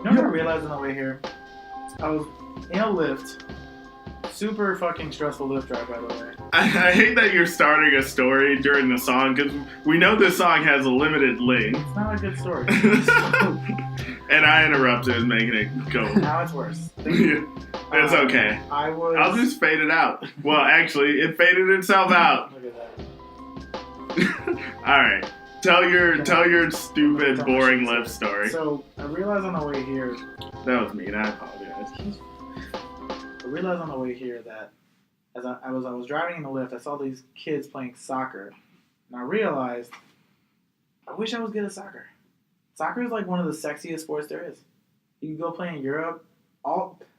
You know what I realized on the way here? I was in a lift. Super fucking stressful lift drive, by the way. I hate that you're starting a story during the song because we know this song has a limited length. It's not a good story. And I interrupted, making it go. Now it's worse. It's okay. I'll just fade it out. Well, actually, it faded itself out. Look at that. All right. Tell your stupid, boring lift story. So, I realized on the way here... That was mean. I apologize. I realized on the way here that as I was driving in the lift, I saw these kids playing soccer. And I realized, I wish I was good at soccer. Soccer is like one of the sexiest sports there is. You can go play in Europe.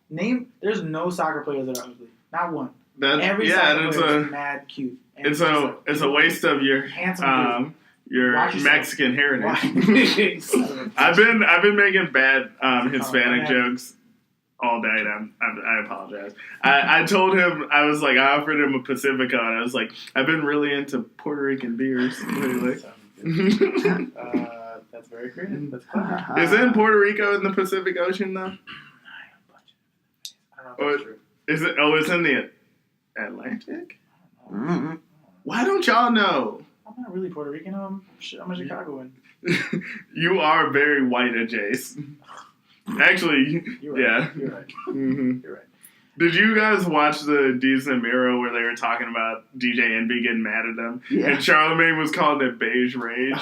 There's no soccer players that are ugly. Not one. Every soccer player is mad cute. It's a waste of your handsome your Mexican heritage. I've been making bad Hispanic jokes all day, and I apologize. I told him, I offered him a Pacifico, and I was like, I've been really into Puerto Rican beers lately. That's very creative. That's clever. Isn't Puerto Rico in the Pacific Ocean, though? I don't know if that's true. Is it? Oh, it's in the Atlantic? Mm-hmm. Why don't y'all know? I'm not really Puerto Rican. I'm a Chicagoan. You are very white, Jace. Actually, you're right. Yeah. You're right. Mm-hmm. You're right. Did you guys watch the Decent Mirror where they were talking about DJ Envy getting mad at them? Yeah. And Charlamagne was calling it beige rage.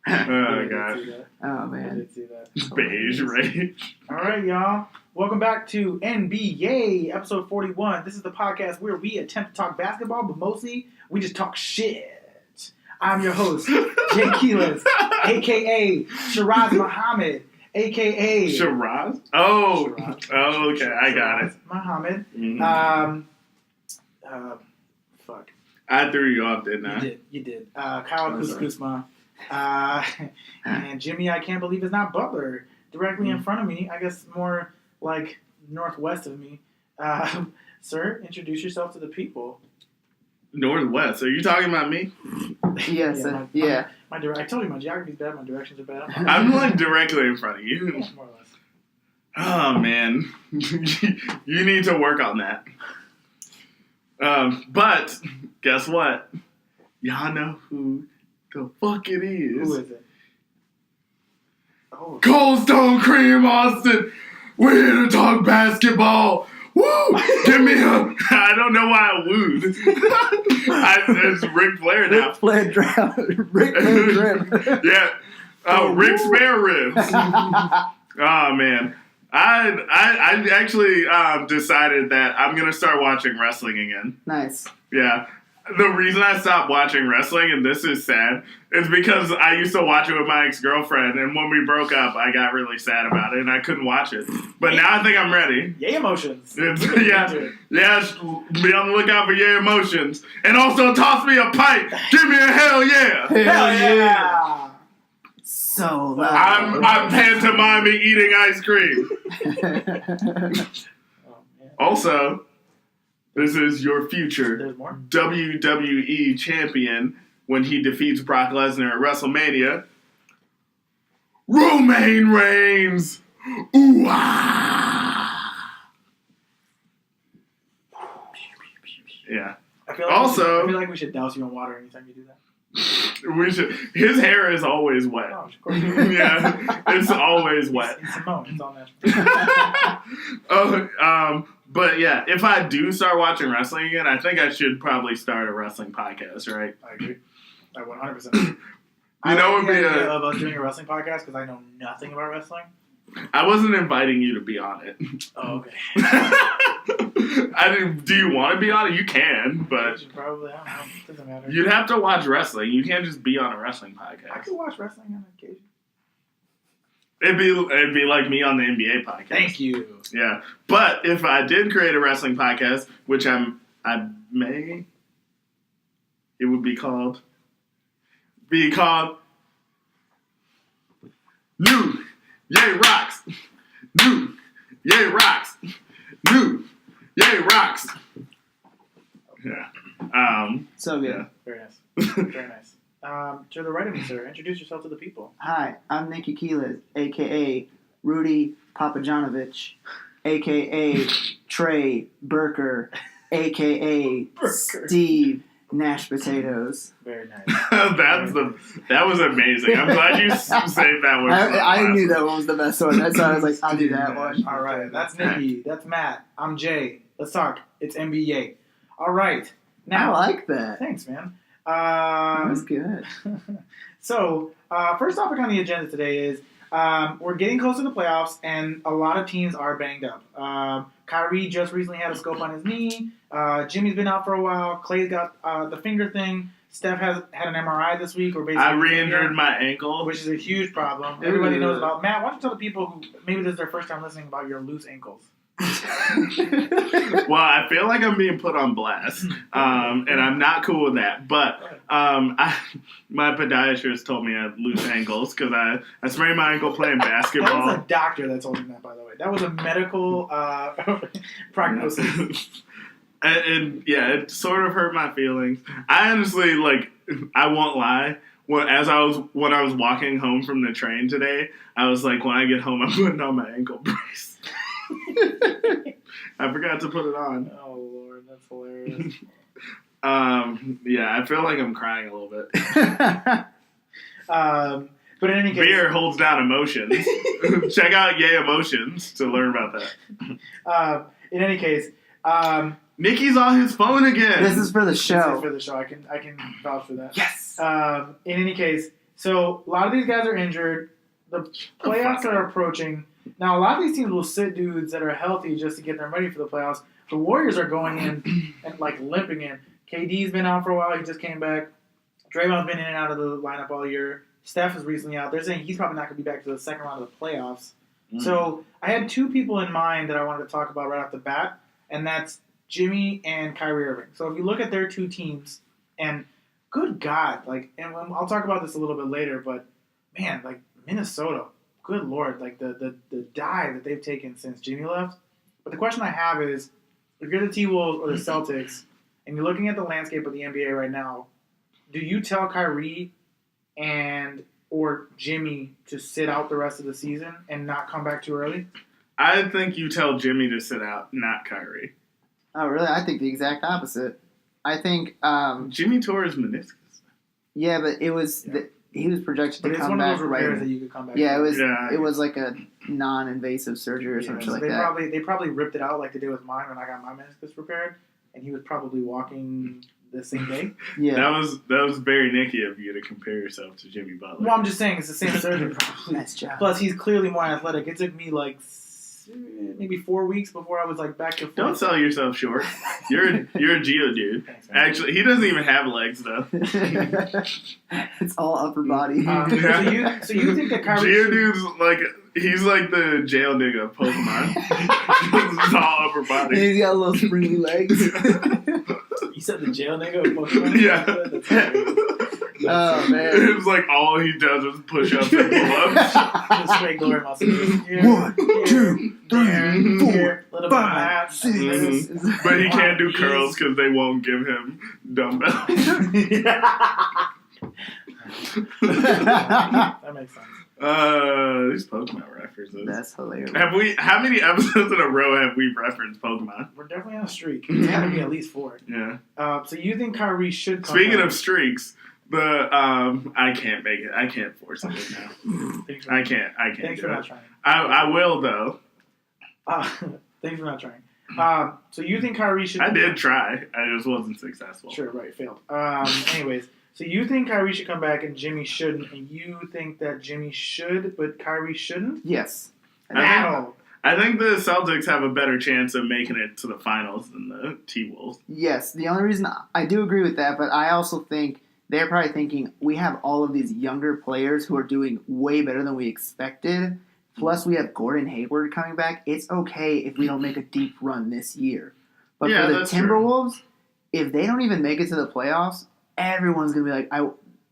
Oh, God. Oh, man. I did see that. Beige rage. All right, y'all. Welcome back to NBA, episode 41. This is the podcast where we attempt to talk basketball, but mostly we just talk shit. I'm your host, Jay Keelis, a.k.a. Shiraz Muhammad, a.k.a. Shiraz? Oh. Shiraz. Oh, okay. I got it. Muhammad. Mm-hmm. Fuck. I threw you off, didn't I? You did. Kyle Kuzma. And Jimmy, I can't believe it's not Butler. Directly in front of me, I guess more like northwest of me. Sir, introduce yourself to the people. Northwest? Are you talking about me? Yes. I told you my geography's bad, my directions are bad. I'm like directly in front of you. Yeah, more or less. Oh, man. You need to work on that. But, guess what? Y'all know who the fuck it is. Who is it? Oh. Cold Stone Cream Austin. We're here to talk basketball. Woo! Give me a... I don't know why I wooed. It's Ric Flair now. Ric Flair drip. Yeah. Rick Spare Ribs. Oh, man. I actually decided that I'm going to start watching wrestling again. Nice. Yeah. The reason I stopped watching wrestling, and this is sad, is because I used to watch it with my ex-girlfriend, and when we broke up, I got really sad about it, and I couldn't watch it. But now I think I'm ready. Yay emotions. Be on the lookout for yay emotions. And also toss me a pipe. Give me a hell yeah. Hell yeah. So loud. I'm pantomiming eating ice cream. Also... This is your future WWE champion when he defeats Brock Lesnar at WrestleMania. Romaine Reigns! Ooh-ah! Yeah. I feel like we should douse you in water anytime you do that. We should. His hair is always wet. Oh, of course. Yeah, it's always wet. It's Simone. It's all natural. But yeah, if I do start watching wrestling again, I think I should probably start a wrestling podcast, right? I agree. I 100%. You know what would be of us doing a wrestling podcast because I know nothing about wrestling. I wasn't inviting you to be on it. Oh, okay. Do you want to be on it? You can, but probably. I don't know. It doesn't matter. You'd have to watch wrestling. You can't just be on a wrestling podcast. I could watch wrestling on occasion. It'd be like me on the NBA podcast. Thank you. Yeah, but if I did create a wrestling podcast, which I may, it would be called New Yay Rocks. New Yay Rocks. New Yay Rocks. Yeah. So good. Yeah. Very nice. Very nice. To the right of me, sir. Introduce yourself to the people. Hi, I'm Nicky Keelis, a.k.a. Rudy Papajonovich, a.k.a. Trey Burker, a.k.a. Steve Nash Potatoes. Very nice. That was amazing. I'm glad you saved that one. I knew that one was the best one. That's why I was like, I'll do that one. All right. That's Nicky. That's Matt. I'm Jay. Let's talk. It's NBA. All right. Now, I like that. Thanks, man. That was good. So, first topic on the agenda today is we're getting close to the playoffs, and a lot of teams are banged up. Kyrie just recently had a scope on his knee. Jimmy's been out for a while. Clay's got the finger thing. Steph has had an MRI this week. Or basically I re-injured my ankle, which is a huge problem. Everybody knows about. Matt, why don't you tell the people who maybe this is their first time listening about your loose ankles? Well, I feel like I'm being put on blast, and I'm not cool with that. But my podiatrist told me I had loose ankles because I sprained my ankle playing basketball. That was a doctor that told me that, by the way. That was a medical prognosis. And yeah, it sort of hurt my feelings. I honestly, I won't lie. When I was walking home from the train today, I was like, when I get home, I'm putting on my ankle brace. I forgot to put it on. Oh Lord, that's hilarious. Yeah, I feel like I'm crying a little bit. But in any case, Beer holds down emotions. Check out Yay Emotions to learn about that. In any case, Nicky's on his phone again. This is for the show. This is for the show. I can vouch for that. Yes. In any case, so a lot of these guys are injured. The playoffs are approaching. Now, a lot of these teams will sit dudes that are healthy just to get them ready for the playoffs. The Warriors are going in and limping in. KD's been out for a while. He just came back. Draymond's been in and out of the lineup all year. Steph is recently out. They're saying he's probably not going to be back to the second round of the playoffs. Mm. So I had two people in mind that I wanted to talk about right off the bat, and that's Jimmy and Kyrie Irving. So if you look at their two teams, and good God, and I'll talk about this a little bit later, but man, Minnesota, good Lord, the dive that they've taken since Jimmy left. But the question I have is, if you're the T-Wolves or the Celtics, and you're looking at the landscape of the NBA right now, do you tell Kyrie or Jimmy to sit out the rest of the season and not come back too early? I think you tell Jimmy to sit out, not Kyrie. Oh, really? I think the exact opposite. I think Jimmy tore his meniscus. Yeah, but it was he was projected to come back. But it's one of those repairs that you could come back. Yeah, it was like a non-invasive surgery or something like that. They probably ripped it out like they did with mine when I got my meniscus repaired, and he was probably walking the same day. Yeah, that was very Nicky of you to compare yourself to Jimmy Butler. Well, I'm just saying it's the same surgery. Probably. Nice job. Plus, he's clearly more athletic. It took me maybe 4 weeks before I was back to full. Don't sell yourself short. You're a Geo dude. Thanks, actually, he doesn't even have legs though. It's all upper body. So you think that Kyrie Geo dude's he's like the jail nigga of Pokemon. It's all upper body. He's got little springy legs. You said the jail nigga of Pokemon? Yeah. Oh man! It was all he does is push-ups and pull-ups. Just straight glory muscles. 1, 2, 3, 4, 5, 6. But he can't do curls because they won't give him dumbbells. That makes sense. These Pokemon references. That's hilarious. How many episodes in a row have we referenced Pokemon? We're definitely on a streak. It's got to be at least 4. Yeah. So you think Kyrie should come Speaking back? of streaks, I can't make it. I can't force it now. I can't. Thanks for not trying. I will though. Thanks for not trying. So you think Kyrie should? I did try. I just wasn't successful. Sure, right, failed. Anyways, so you think Kyrie should come back and Jimmy shouldn't, and you think that Jimmy should, but Kyrie shouldn't? Yes. I think the Celtics have a better chance of making it to the finals than the T-Wolves. Yes. The only reason I do agree with that, but I also think they're probably thinking we have all of these younger players who are doing way better than we expected. Plus, we have Gordon Hayward coming back. It's okay if we don't make a deep run this year. But for the Timberwolves, if they don't even make it to the playoffs, everyone's going to be like,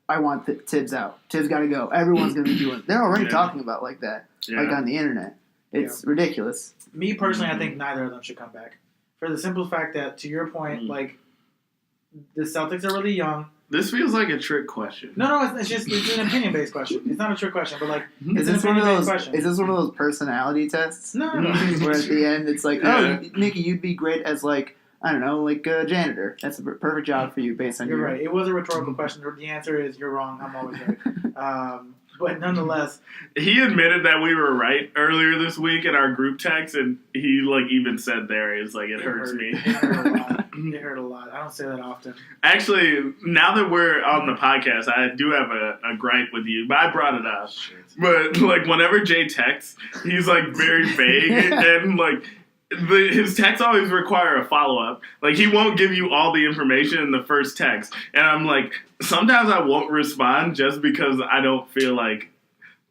I want Tibbs out. Tibbs got to go. Everyone's going to be doing it. They're already talking about that, on the internet. It's ridiculous. Me personally, I think neither of them should come back. For the simple fact that, to your point, the Celtics are really young. This feels like a trick question. No, it's an opinion-based question. It's not a trick question, but like, Is it's this one of those? question. Is this one of those personality tests? No. Where at the end it's like, Yeah. oh, Nicky, you'd be great as like, I don't know, like a janitor. That's a perfect job for you based on You're your. right. It was a rhetorical question. The answer is you're wrong. I'm always right. But nonetheless, He admitted that we were right earlier this week in our group text, and he like even said there is like it hurts me. It hurt a lot. It hurt a lot. I don't say that often. Actually, now that we're on the podcast, I do have a gripe with you, but I brought it up. But like whenever Jay texts, he's like very vague and like. His texts always require a follow-up. Like, he won't give you all the information in the first text. And I'm like, sometimes I won't respond just because I don't feel like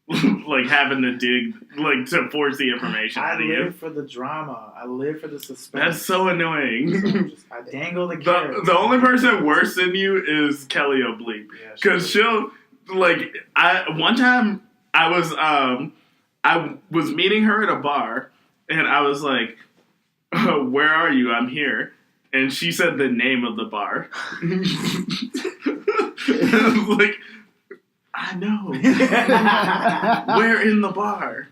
having to dig, like, to force the information out of you. I live for the drama. I live for the suspense. That's so annoying. I dangle the carrots. The only person worse than you is Kelly O'Bleep. Because she'll, like, one time I was meeting her at a bar, and I was like, oh, where are you? I'm here. And she said the name of the bar. I was like, I know. Where in the bar?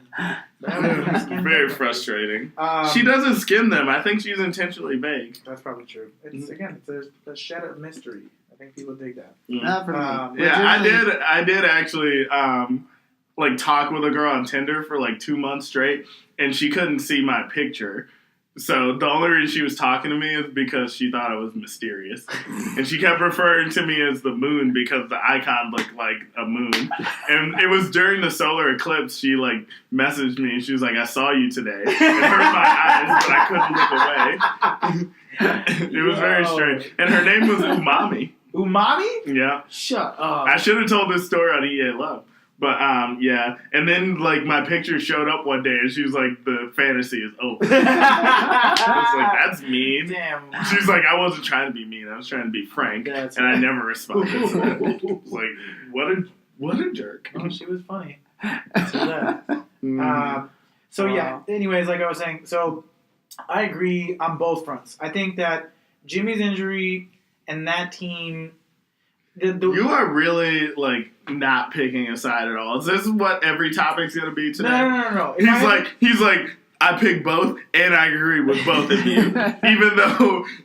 Very frustrating. She doesn't skim them. I think she's intentionally vague. That's probably true. It's there's a shed of mystery. I think people dig that. Not for me. Yeah, I did actually like talk with a girl on Tinder for like 2 months straight, and she couldn't see my picture. So the only reason she was talking to me is because she thought I was mysterious. And she kept referring to me as the moon because the icon looked like a moon. And it was during the solar eclipse, she like messaged me and she was like, I saw you today. It hurt my eyes, but I couldn't look away. It was very strange. And her name was Umami. Umami? Yeah. Shut up. I should have told this story on EA Love. But, yeah. And then, like, my picture showed up one day, and she was like, the fantasy is over. I was like, that's mean. Damn. She's like, I wasn't trying to be mean. I was trying to be frank. That's and I never responded to that. Like, what a jerk. Oh, she was funny. So, yeah. Anyways, like I was saying, so I agree on both fronts. I think that Jimmy's injury and that team... You are really, like, not picking a side at all. Is this what every topic's going to be today? No. He's like, I pick both, and I agree with both of you.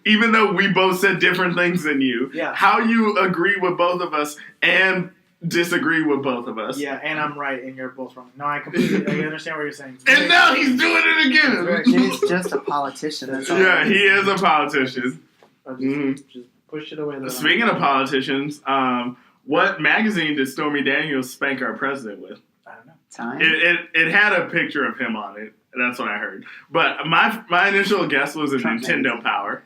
even though we both said different things than you. Yeah. How you agree with both of us and disagree with both of us. Yeah, and I'm right, and you're both wrong. No, I completely understand what you're saying. And now he's doing it again. He's just a politician. That's all. Yeah, he is a politician. Just push it away. Speaking of politicians, what magazine did Stormy Daniels spank our president with? I don't know. Time. It had a picture of him on it. That's what I heard. But my initial guess was a Trump Nintendo Power.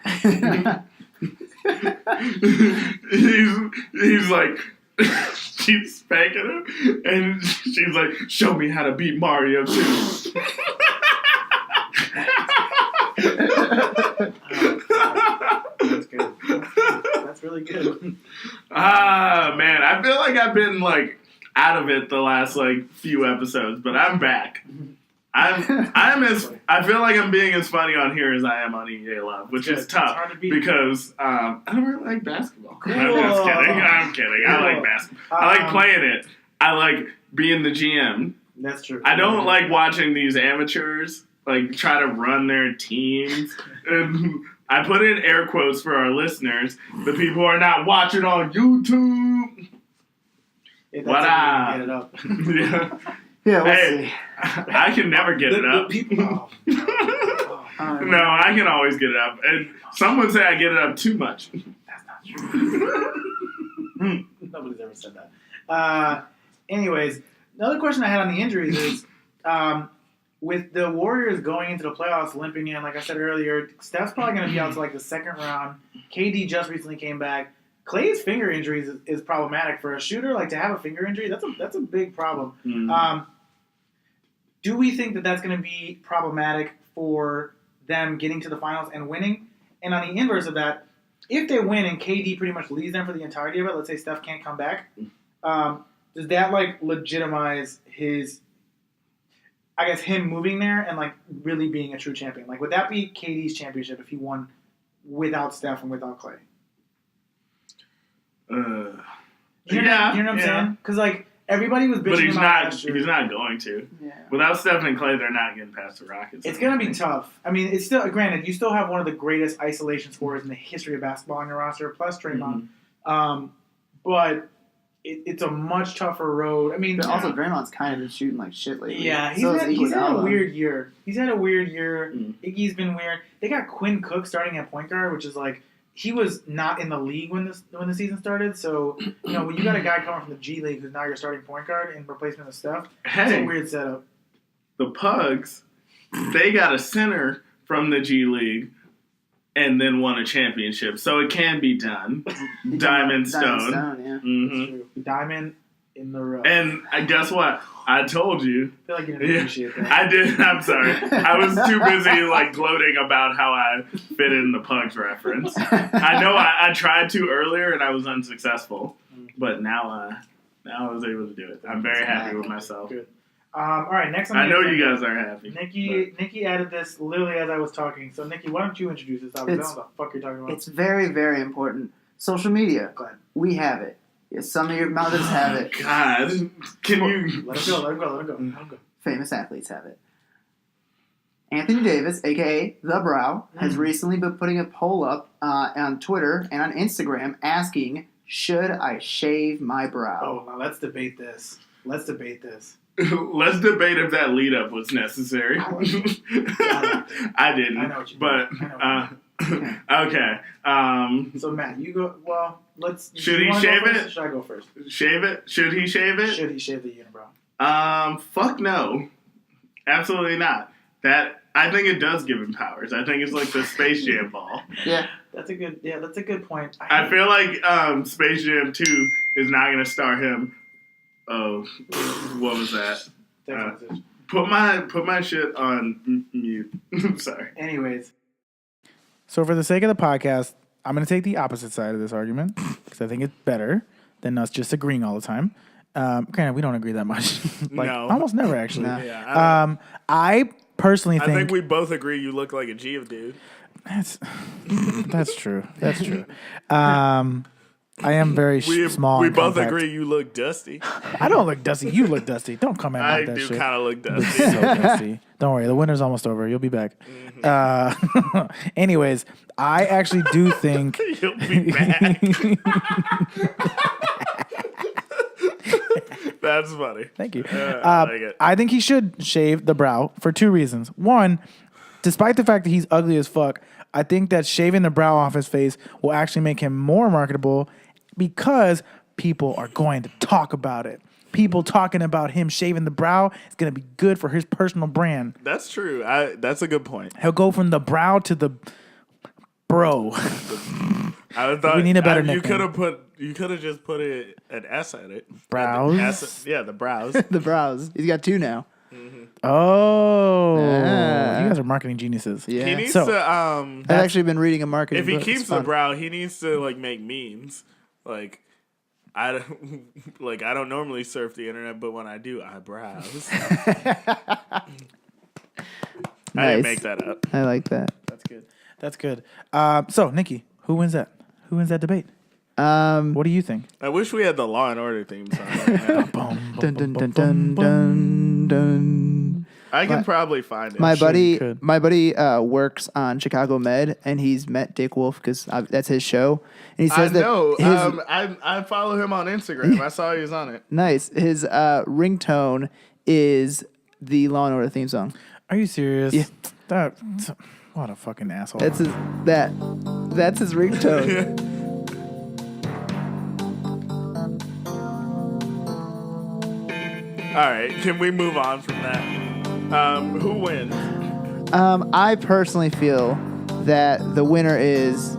he's like, she's spanking him, and she's like, show me how to beat Mario too. That's good. That's really good. Man, I feel like I've been like out of it the last like few episodes, but I'm back. I feel like I'm being as funny on here as I am on EA Love, which is tough because I don't really like basketball. Cool. I'm kidding. I like basketball. I like playing it. I like being the GM. That's true. I don't like watching these amateurs like try to run their teams. And I put in air quotes for our listeners, the people who are not watching on YouTube. What up? Get it up. Yeah. Yeah, we'll see. I can never get it up. No, No, I can always get it up. And some would say I get it up too much. That's not true. Nobody's ever said that. Anyways, another question I had on the injuries is, with the Warriors going into the playoffs limping in, like I said earlier, Steph's probably going to be out to like the second round. KD just recently came back. Klay's finger injuries is problematic for a shooter. Like, to have a finger injury, that's a big problem. Mm. Do we think that that's going to be problematic for them getting to the finals and winning? And on the inverse of that, if they win and KD pretty much leaves them for the entirety of it, let's say Steph can't come back, does that like legitimize his, I guess, him moving there and like really being a true champion? Like, would that be KD's championship if he won without Steph and without Klay? You know what I'm saying? Because like everybody was bitching But he's about not. last year. He's not going to. Yeah. Without Stephen and Clay, they're not getting past the Rockets. It's gonna be tough. I mean, it's still granted. You still have one of the greatest isolation scorers in the history of basketball on your roster, plus Draymond. But it's a much tougher road. I mean, But also Draymond's kind of been shooting like shit lately. yeah, So is he's had a Iguodala. weird year. He's had a weird year. Mm. Iggy's been weird. They got Quinn Cook starting at point guard, which is like he was not in the league when the season started. So when you got a guy coming from the G League who's now your starting point guard in replacement of Steph, it's Hey, a weird setup. the Pugs, they got a center from the G League and then won a championship. So it can be done. Diamond Stone. Yeah. hmm It's true. Diamond in the rough. And guess what? I told you. I feel like you didn't appreciate that. I did. I'm sorry. I was too busy like gloating about how I fit in the Pugs reference. I know I tried to earlier and I was unsuccessful, but now I was able to do it. I'm very happy with myself. Good. All right, next on I the know agenda, you guys are happy. Nikki added this literally as I was talking. So Nikki, why don't you introduce this? I don't know what the fuck you're talking about. It's very, very important. Social media. Go ahead. We have it. Yes, some of your mothers have it. God, can you? Let him go. Famous athletes have it. Anthony Davis, a.k.a. The Brow, has recently been putting a poll up on Twitter and on Instagram asking, should I shave my brow? Oh, now let's debate this. Let's debate if that lead up was necessary. I didn't. I know what you but mean. okay. So Matt, you go. Well, let's. Should you he wanna go shave first, it? or should I go first? Shave it? Should he shave it? Should he shave the unibrow? Fuck no. Absolutely not. I think it does give him powers. I think it's like the Space Jam ball. Yeah. That's a good point. I feel like Space Jam 2 is not going to star him. Oh, what was that? Text message. Put my shit on mute. Sorry. Anyways. So for the sake of the podcast, I'm going to take the opposite side of this argument because I think it's better than us just agreeing all the time. Granted, we don't agree that much. No. Almost never, actually. No. Yeah, I personally I think we both agree you look like a Geov dude. That's true. That's true. I am very small. We and both compact. agree you look dusty. I don't look dusty. You look dusty. Don't come at me I with that do shit. kind of look You look dusty. so dusty. Don't worry. The winter's almost over. You'll be back. Anyways, I actually do think. You'll be back. That's funny. Thank you. I like it. I think he should shave the brow for two reasons. One, despite the fact that he's ugly as fuck, I think that shaving the brow off his face will actually make him more marketable because people are going to talk about it. People talking about him shaving the brow is going to be good for his personal brand. That's true. That's a good point. He'll go from the brow to the bro. I thought We need a better you nickname. could have just put an S at it. Brows? The brows. The brows. He's got two now. Oh. Yeah. You guys are marketing geniuses. Yeah. He needs So- to I've actually been reading a marketing if he book. keeps It's the fun. brow, he needs to like make memes. Like I don't normally surf the internet, but when I do, I browse. I Nice. didn't make that up. I like that. That's good. That's good. So, Nikki, who wins that? Who wins that debate? What do you think? I wish we had the Law and Order theme song right now. Dun, dun, dun, dun, dun, dun. I can probably find it. My sure you buddy, could. my buddy works on Chicago Med, and he's met Dick Wolf because that's his show. And he I says that know. his I follow him on Instagram. I saw he was on it. nice. His ringtone is the Law and Order theme song. Are you serious? Yeah. What a fucking asshole. That's his ringtone. All right, can we move on from that? Who wins? I personally feel that the winner is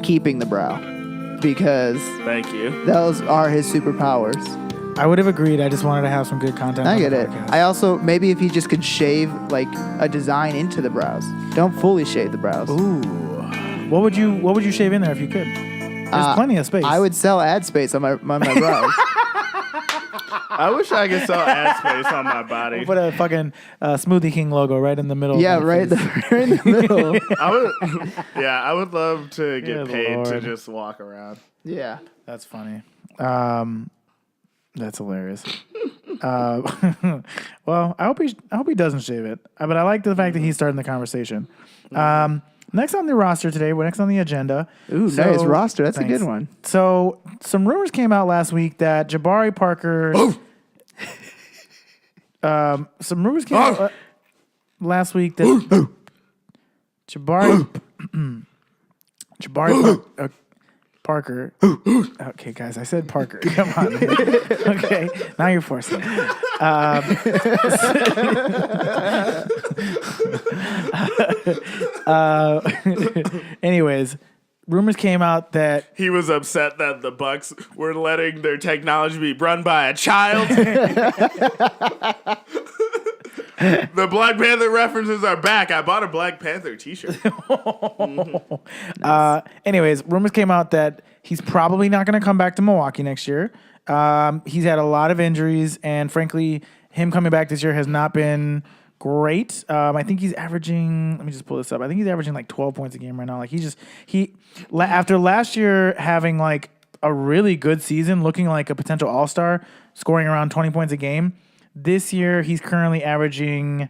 keeping the brow because Thank you. those are his superpowers. I would have agreed. I just wanted to have some good content. I on get the it. podcast. I also maybe if he just could shave like a design into the brows. Don't fully shave the brows. Ooh. What would you shave in there if you could? There's plenty of space. I would sell ad space on my brows. I wish I could sell ad space on my body. put a fucking Smoothie King logo right in the middle. Yeah, of my right, face. right in the middle. I would love to get Good paid to Lord. just walk around. Yeah. That's funny. That's hilarious. Well, I hope he doesn't shave it. But I like the fact that he's starting the conversation. Next on the roster today, we're next on the agenda. Ooh, nice roster. That's thanks. a good one. So some rumors came out last week that Jabari Parker. Some rumors came out last week that Jabari Parker. Okay, guys, I said Parker. Come on. Okay, now you're forcing it. Anyways, rumors came out that He was upset that the Bucks were letting their technology be run by a child. The Black Panther references are back. I bought a Black Panther t-shirt. Anyways, rumors came out that he's probably not going to come back to Milwaukee next year. He's had a lot of injuries, and frankly, him coming back this year has not been great. I think he's averaging. Let me just pull this up. I think he's averaging like 12 points a game right now. Like after last year having like a really good season, looking like a potential all-star, scoring around 20 points a game. This year, he's currently averaging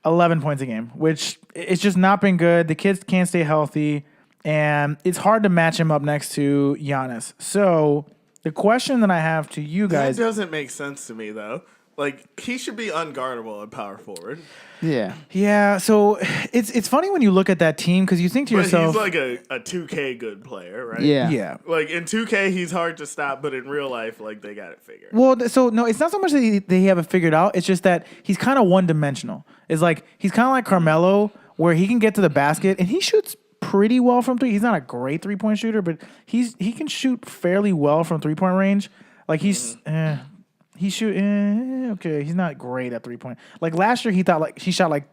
11 points a game, which it's just not been good. The kids can't stay healthy, and it's hard to match him up next to Giannis. So the question that I have to you guys... That doesn't make sense to me, though. Like, he should be unguardable at power forward. Yeah. Yeah, so it's funny when you look at that team because you think to yourself... But he's like a 2K good player, right? Yeah. Yeah. Like, in 2K, he's hard to stop, but in real life, like, they got it figured. Well, so no, it's not so much that they have it figured out. It's just that he's kind of one-dimensional. It's like he's kind of like Carmelo, where he can get to the basket and he shoots pretty well from three. He's not a great three-point shooter, but he can shoot fairly well from three-point range. Like he's okay. He's not great at three-point. Like last year, he shot like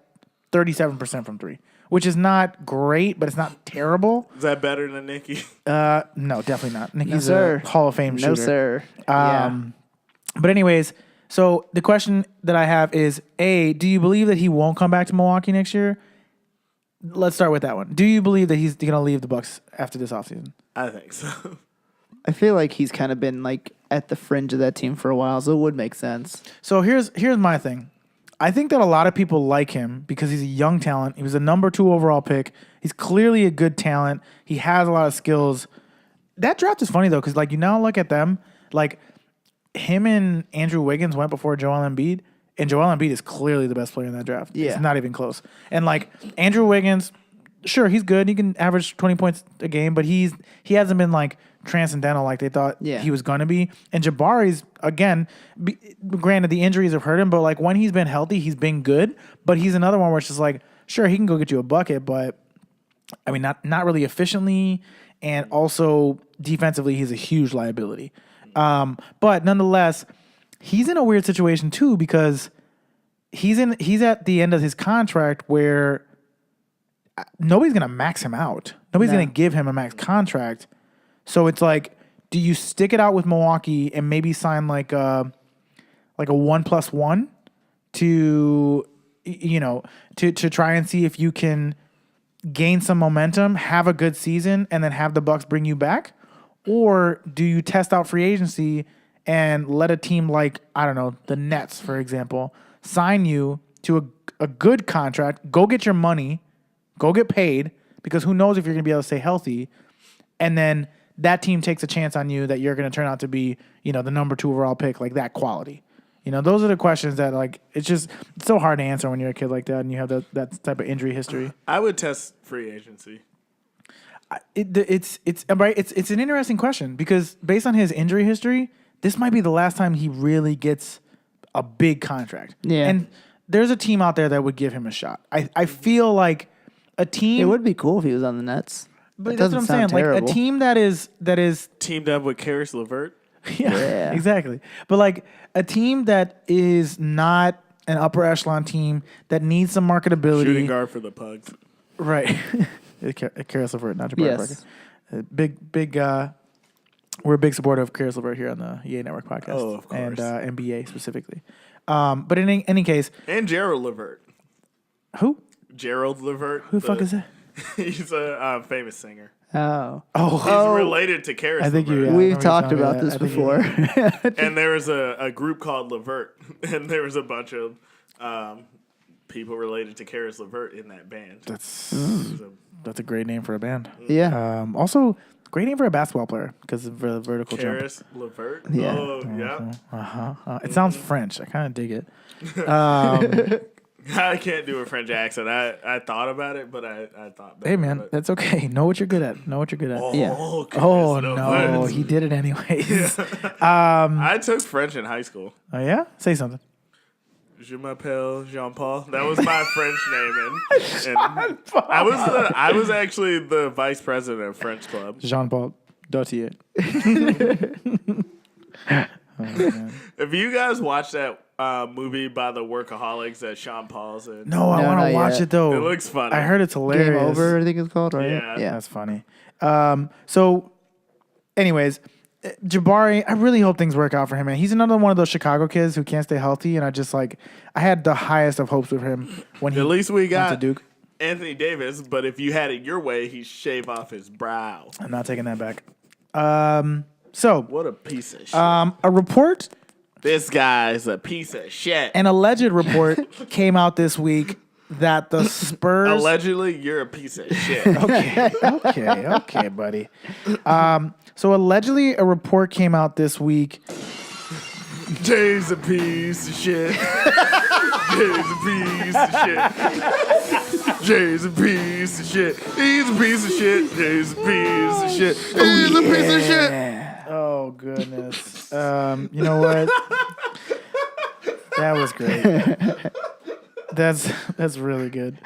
37% from three, which is not great, but it's not terrible. Is that better than Nicky? No, definitely not. Nicky's No, a Hall of Fame shooter. No, sir. But anyways, so the question that I have is, A, do you believe that he won't come back to Milwaukee next year? Let's start with that one. Do you believe that he's going to leave the Bucks after this offseason? I think so. I feel like he's kind of been like at the fringe of that team for a while, so it would make sense. So here's my thing. I think that a lot of people like him because he's a young talent. He was a number 2 overall pick. He's clearly a good talent. He has a lot of skills. That draft is funny, though, because like you now look at them, like him and Andrew Wiggins went before Joel Embiid, and Joel Embiid is clearly the best player in that draft. Yeah. It's not even close. And like Andrew Wiggins, sure, he's good. He can average 20 points a game, but he hasn't been like transcendental like they thought he was going to be. And Jabari's, again, granted the injuries have hurt him, but like when he's been healthy, he's been good. But he's another one where it's just like, sure, he can go get you a bucket, but I mean, not really efficiently, and also defensively, he's a huge liability. But nonetheless, he's in a weird situation too because he's at the end of his contract where nobody's gonna max him out. Nobody's gonna give him a max contract. So it's like, do you stick it out with Milwaukee and maybe sign like a 1+1 to try and see if you can gain some momentum, have a good season, and then have the Bucks bring you back? Or do you test out free agency and let a team like, I don't know, the Nets, for example, sign you to a good contract, go get your money, go get paid, because who knows if you're going to be able to stay healthy, and then that team takes a chance on you that you're going to turn out to be, the number 2 overall pick, like that quality. Those are the questions that like it's so hard to answer when you're a kid like that and you have that type of injury history. I would test free agency. It's an interesting question because based on his injury history, this might be the last time he really gets a big contract. Yeah. And there's a team out there that would give him a shot. I feel like a team. It would be cool if he was on the Nets. But that's what I'm saying. Like a team that is teamed up with Karis LeVert. Yeah, exactly. But like a team that is not an upper echelon team that needs some marketability. Shooting guard for the Pugs. Right. Karis LeVert, not Jabari Parker. Big. We're a big supporter of Karis LeVert here on the EA Network podcast. Oh, of course. And NBA specifically. But in any case. And Gerald LeVert. Who? Gerald LeVert. Who the fuck is that? He's a famous singer. Oh. He's related to Karis I think LeVert. you. We've talked about this before. And there was a group called Levert, and there was a bunch of people related to Karis LeVert in that band. That's a great name for a band. Yeah. Also, great name for a basketball player because of the vertical jump. Karis LeVert? Yeah. Oh, yeah. It sounds French. I kind of dig it. I can't do a French accent. I thought about it, but I thought better Hey, man, of it. that's okay. Know what you're good at. Yeah. Oh, Oh, goodness, no. offense. He did it anyways. I took French in high school. Oh, yeah? Say something. Je m'appelle Jean-Paul. That was my French name, and I was actually the vice president of French Club. Jean-Paul Dautier. If you guys watch that movie by the Workaholics that Sean Paul's in, No, I want not to watch yet. it, though. it looks funny. I heard it's hilarious. Game Over, I think it's called, right? Yeah. That's funny. So, anyways, Jabari, I really hope things work out for him, man. He's another one of those Chicago kids who can't stay healthy, and I had the highest of hopes with him when he At least we went to got Duke. Anthony Davis, but if you had it your way, he'd shave off his brow. I'm not taking that back. So, What a piece of shit. a report, This guy's a piece of shit. an alleged report came out this week that the Spurs... Allegedly, you're a piece of shit. Okay, buddy. So allegedly, a report came out this week. Jay's a piece of shit. Jay's a piece of shit. Jay's a piece of shit. He's a piece of shit. Jay's a piece of shit. He's a piece of shit. Oh goodness. You know what? That was great. That's really good.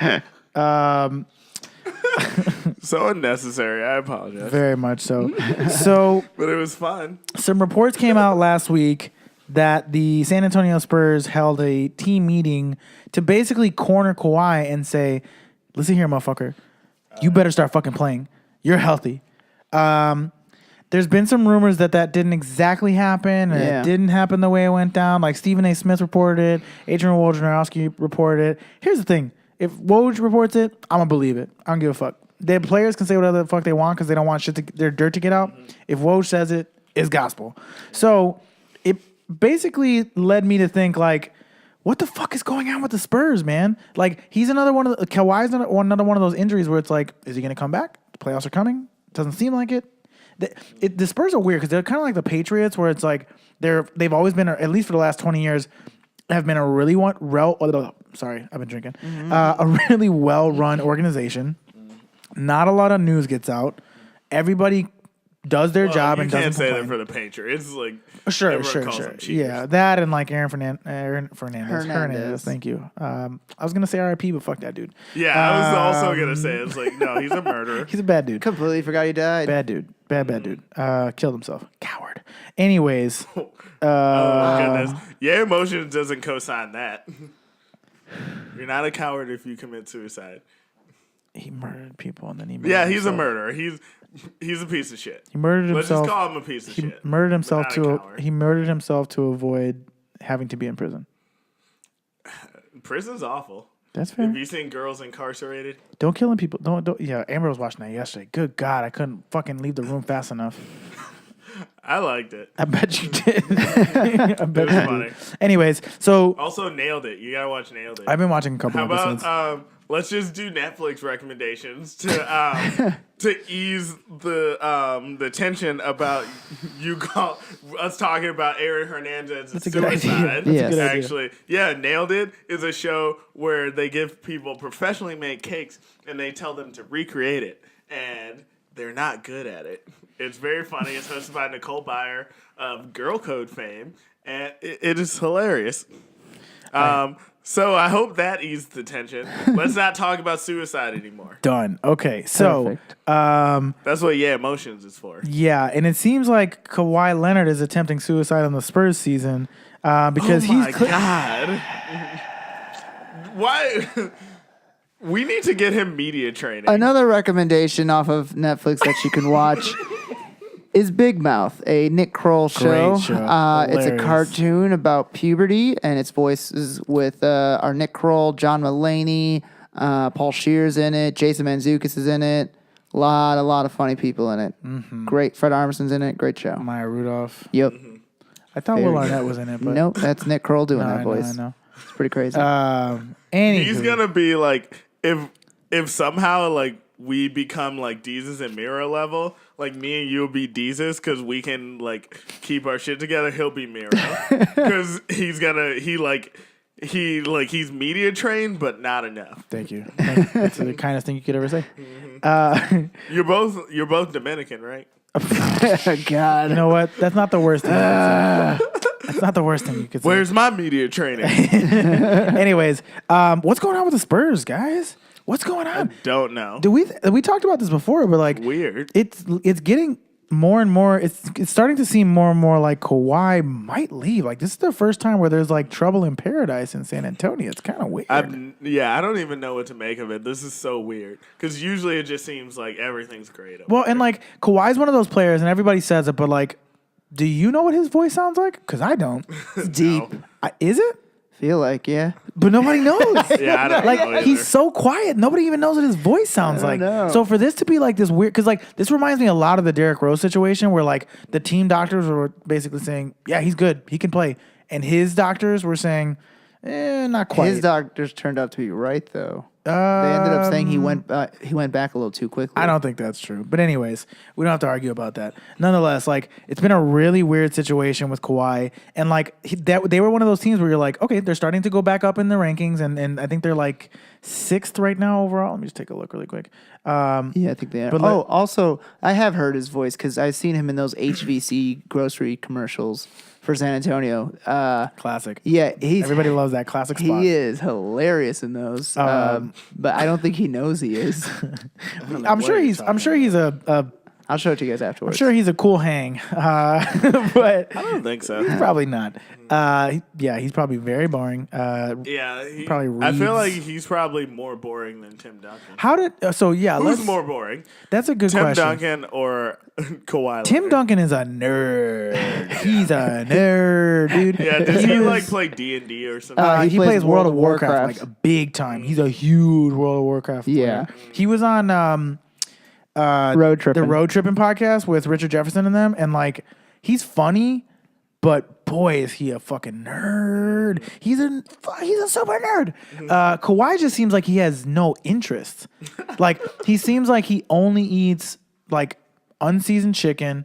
So unnecessary. I apologize. Very much so. So But it was fun. some reports came out last week that the San Antonio Spurs held a team meeting to basically corner Kawhi and say, listen here, motherfucker. You better start fucking playing. You're healthy. There's been some rumors that didn't exactly happen, and it didn't happen the way it went down. Like Stephen A. Smith reported it, Adrian Wojnarowski reported it. Here's the thing. If Woj reports it, I'm going to believe it. I don't give a fuck. The players can say whatever the fuck they want because they don't want their dirt to get out. If Woj says it, it's gospel. So it basically led me to think, like, what the fuck is going on with the Spurs, man? Like, he's another one of the... Kawhi's another one of those injuries where it's like, is he going to come back? The playoffs are coming. Doesn't seem like it. The Spurs are weird because they're kind of like the Patriots, where it's like they've always been, at least for the last 20 years, have been a really sorry, I've been drinking. A really well-run organization. Not a lot of news gets out. Everybody does their job and doesn't complain. You can't say that for the Patriots. It's like Sure. everyone calls them cheaters. Yeah, that and like Aaron Fernandez. Thank you. I was gonna say R.I.P., but fuck that dude. Yeah, I was also gonna say it's like, no, he's a murderer. He's a bad dude. Completely forgot he died. Bad dude. Bad dude. Killed himself. Coward. Anyways. Oh goodness. Yeah, emotions doesn't co-sign that. You're not a coward if you commit suicide. He murdered people and then he murdered Yeah, he's himself. a murderer. He's a piece of shit. He murdered Let's himself. just call him a piece of He shit. murdered himself Not a coward. he murdered himself to avoid having to be in prison. Prison's awful. That's fair. Have you seen girls incarcerated? Don't kill people. Don't. Yeah, Amber was watching that yesterday. Good God, I couldn't fucking leave the room fast enough. I liked it. I bet you did. I bet It was you funny. did. Anyways, so Also, Nailed It. You gotta watch Nailed It. I've been watching a couple How episodes. about let's just do Netflix recommendations to ease the tension about us talking about Aaron Hernandez's That's a good idea. suicide. That's a Yes. good idea. Actually, yeah, Nailed It is a show where they give people professionally made cakes and they tell them to recreate it, and they're not good at it. It's very funny. It's hosted by Nicole Byer of Girl Code fame, and it is hilarious. So I hope that eased the tension. Let's not talk about suicide anymore. Done. Okay, so Perfect. That's what Emotions is for. yeah, and it seems like Kawhi Leonard is attempting suicide on the Spurs season because Oh my he's God. Why? We need to get him media training. Another recommendation off of Netflix that you can watch is Big Mouth, a Nick Kroll show. Great show. It's a Hilarious. cartoon about puberty, and its voices with our Nick Kroll, John Mulaney, Paul Shear's in it, Jason Mantzoukas is in it. A lot of funny people in it. Mm-hmm. Great. Fred Armisen's in it. Great show. Maya Rudolph. Yep. I thought Very Will good. Arnett was in it, but Nope, that's Nick Kroll doing no, that I voice. know. It's pretty crazy. Anywho. He's gonna be like if somehow like we become like Deezus and Miro level, like me and you will be Deezus because we can like keep our shit together. He'll be Miro because he's media trained but not enough. Thank you. That's the kindest thing you could ever say. You're both Dominican, right? God. You know what? That's not the worst thing you could say. That's not the worst thing you could say. Where's my media training? Anyways, what's going on with the Spurs, guys? What's going on? Don't know. We talked about this before, but like Weird. It's getting more and more. It's starting to seem more and more like Kawhi might leave. Like this is the first time where there's like trouble in paradise in San Antonio. It's kind of weird. I don't even know what to make of it. This is so weird because usually it just seems like everything's great. Well, and like Kawhi's one of those players, and everybody says it, but like, do you know what his voice sounds like? Because I don't. It's deep. Is it? Feel like, yeah. But nobody knows. Yeah, I don't know like either. he's so quiet. Nobody even knows what his voice sounds like. know. So for this to be like this weird, because like this reminds me a lot of the Derrick Rose situation, where like the team doctors were basically saying, "Yeah, he's good, he can play," and his doctors were saying, "Not quite." His doctors turned out to be right, though. They ended up saying he went back a little too quickly. I don't think that's true. But anyways, we don't have to argue about that. Nonetheless, like it's been a really weird situation with Kawhi, and like they were one of those teams where you're like, okay, they're starting to go back up in the rankings, and I think they're like 6th right now overall. Let me just take a look really quick. Yeah, I think they are. But also, I have heard his voice because I've seen him in those HVC grocery commercials for San Antonio. Classic. Yeah, Everybody loves that classic spot. he is hilarious in those. But I don't think he knows he is. I'm sure he's a I'll show it to you guys I'm afterwards. sure he's a cool hang, but I don't think so. probably not. Yeah, he's probably very boring. Yeah, Probably I feel like reads- he's probably more boring than Tim Duncan. How did Who's let's more boring, That's a good Tim question. Duncan or Kawhi? Tim Leonard? Duncan is a nerd. He's a nerd, dude. Yeah, does he like play D&D or something? He plays World of Warcraft like a big time. He's a huge World of Warcraft player. Yeah. He was on Road Trippin'. the Road Tripping podcast with Richard Jefferson and them, and like he's funny, but boy is he a fucking nerd. He's a super nerd. Kawhi just seems like he has no interest. Like he seems like he only eats like unseasoned chicken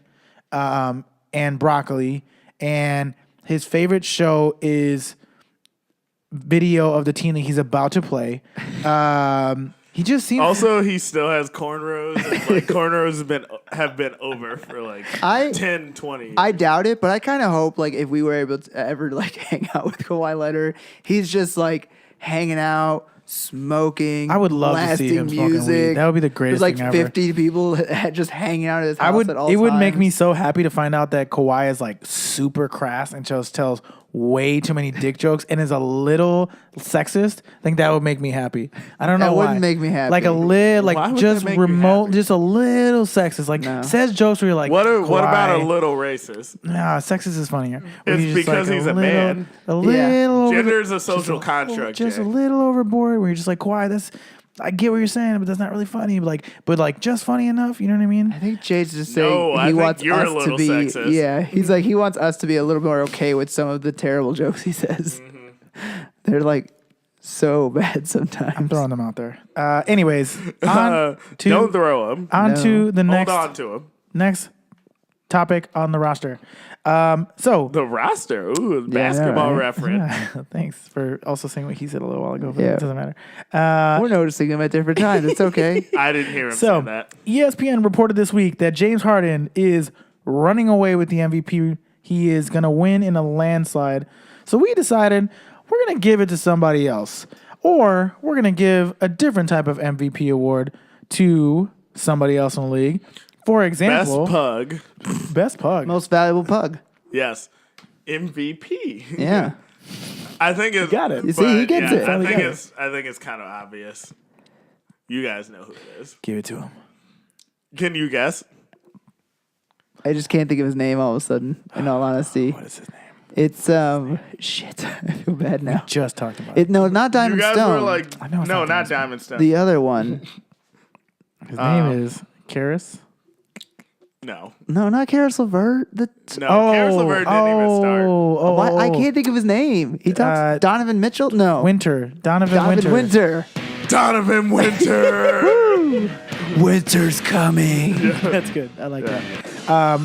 and broccoli, and his favorite show is video of the team that he's about to play. He just seems Also, he still has cornrows, and like cornrows have been over for like 10, 20 years. I doubt it, but I kind of hope like if we were able to ever like hang out with Kawhi Leonard, he's just like hanging out, smoking. I would love to see him blasting smoking music. weed. That would be the greatest There's like thing ever. 50 people just hanging out at his house at all It would make times. me so happy to find out that Kawhi is like super crass and just tells way too many dick jokes and is a little sexist. I think that would make me happy. I don't know That why. wouldn't make me happy. Like a little, Why would just that make you remote, happy? just a little sexist. Like No. says jokes where you're like, what about a Kawhi. little racist? Nah, sexist is funnier. Where It's you're just because he's a man. A little Yeah. over Gender is a just social construct. Just Jay. a little overboard. Where you're just like, Kawhi, I get what you're saying, but that's not really funny. But like just funny enough. You know what I mean? I think Jade's just saying No, I he think wants you're a us to little be. sexist. Yeah, he's like he wants us to be a little more okay with some of the terrible jokes he says. They're like so bad sometimes. I'm throwing them out there. Anyways, on to Don't throw him. on No. to the Hold on to him. next topic on the roster. So The roster. Ooh, Yeah, I know, basketball right? reference. thanks for also saying what he said a little while ago. But Yeah. it doesn't matter. We're noticing him at different times. It's okay. I didn't hear him So say that. ESPN reported this week that James Harden is running away with the MVP. He is going to win in a landslide. So we decided we're going to give it to somebody else, or we're going to give a different type of MVP award to somebody else in the league. For Best example, pug. best pug. Most valuable pug. Yes. MVP. Yeah. I think it's got it. You see, he gets it. I Finally think got it's kind of obvious. You guys know who it is. Give it to him. Can you guess? I just can't think of his name all of a sudden, in all honesty. What is his name? It's shit. I feel bad now. Just talked about it. It no, not You Diamond guys Stone. were like, I know it's no, not not Diamond Stone. The other one. His name is Karis? No. No, not Karis LeVert. No, Karis LeVert didn't even start. Why? I can't think of his name. He talks Donovan Mitchell? No. Winter. Donovan Winter. Donovan Winter. Winter's coming. That's good. I like that.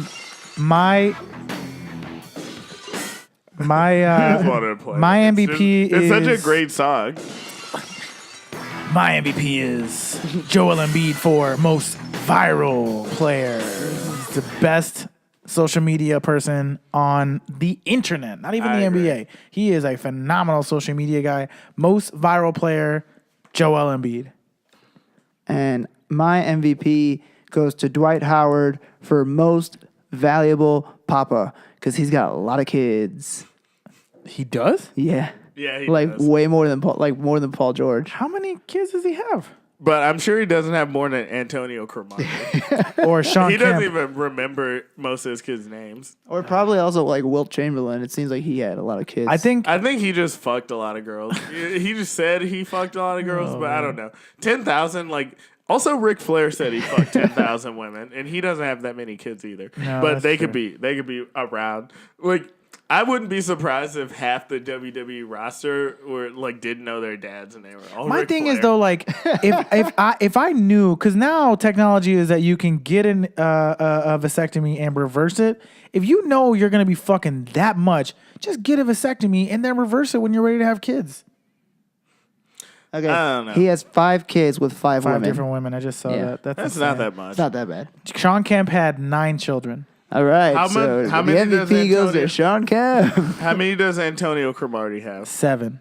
My I just wanted to play my it. MVP It's such a is- great song. my MVP is Joel Embiid for most viral player. He's the best social media person on the internet, not even I the agree. NBA. He is a phenomenal social media guy. Most viral player, Joel Embiid. And my MVP goes to Dwight Howard for most valuable papa because he's got a lot of kids. He does? Yeah. Yeah, he Like does. way more than Paul George. How many kids does he have? But I'm sure he doesn't have more than Antonio Cromartie. Or Sean He Kemp? doesn't even remember most of his kids' names. Or probably also like Wilt Chamberlain. It seems like he had a lot of kids. I think I think he just fucked a lot of girls. He just said he fucked a lot of girls, but I don't know. 10,000, like... Also, Ric Flair said he fucked 10,000 women, and he doesn't have that many kids either. No, but that's they fair. could be around. Like, I wouldn't be surprised if half the WWE roster were like didn't know their dads, and they were all. my Ric thing Flair. is though, like if I knew, because now technology is that you can get a vasectomy and reverse it. If you know you're gonna be fucking that much, just get a vasectomy and then reverse it when you're ready to have kids. Okay. I don't know. He has 5 kids with 5 Five women. different women. I just saw Yeah. that. that's insane. not that much. It's not that bad. Sean Kemp had 9 children. All right. How so how the many does MVP goes Antonio- to Sean Kemp. How many does Antonio Cromartie have? 7.